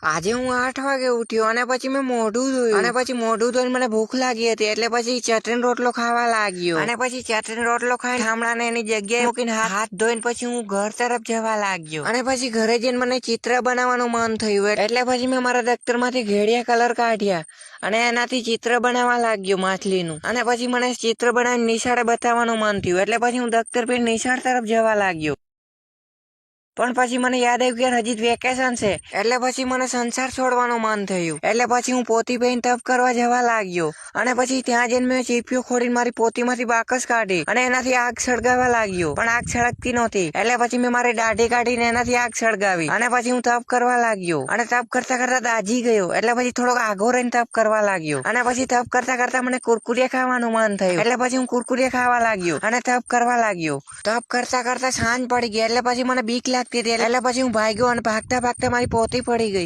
આજે હું 8 વાગે ઉઠ્યો અને પછી મેં મોઢું ધોયું અને પછી મોઢું ધોઈને મને ભૂખ લાગી હતી એટલે પછી ચટણી રોટલો ખાવા લાગ્યો અને પછી ચટણી રોટલો ખાઈને ઠામડાને એની જગ્યાએ મૂકીને હાથ ધોઈને પછી હું ઘર તરફ જવા લાગ્યો અને પછી ઘરે જઈને મને ચિત્ર બનાવવાનું મન થયું એટલે પછી મેં મારા દફતરમાંથી ઘેડિયા કલર કાઢ્યા અને એનાથી ચિત્ર બનાવવા લાગ્યો માછલીનું અને પછી મને ચિત્ર બનાવીને નિશાળે બતાવવાનું મન થયું એટલે પછી હું દફતર પર નિશાળ તરફ જવા લાગ્યો પણ પછી મને યાદ આવ્યું કે હજી વેકેશન છે એટલે પછી મને સંસાર છોડવાનું મન થયું એટલે પછી હું પોતી પહેરીને તપ કરવા જવા લાગ્યો અને પછી ત્યાં જઈને મેં ચીપિયો ખોડીને મારી પોતીમાંથી બાકસ કાઢી અને એનાથી આગ સળગાવવા લાગ્યો પણ આગ સળગતી નહોતી એટલે પછી મેં મારી દાઢી કાઢીને એનાથી આગ સળગાવી અને પછી હું તપ કરવા લાગ્યો અને તપ કરતા કરતા દાજી ગયો એટલે પછી થોડોક આઘો રહીને તપ કરવા લાગ્યો અને પછી તપ કરતા કરતા મને કુરકુરિયા ખાવાનું મન થયું એટલે પછી હું કુરકુરિયા ખાવા લાગ્યો અને તપ કરવા લાગ્યો તપ કરતા કરતા સાંજ પડી ગઈ એટલે પછી મને બીક લાગતી હતી એટલે પછી હું ભાગ્યો અને ભાગતા ભાગતા મારી પોતી પડી ગઈ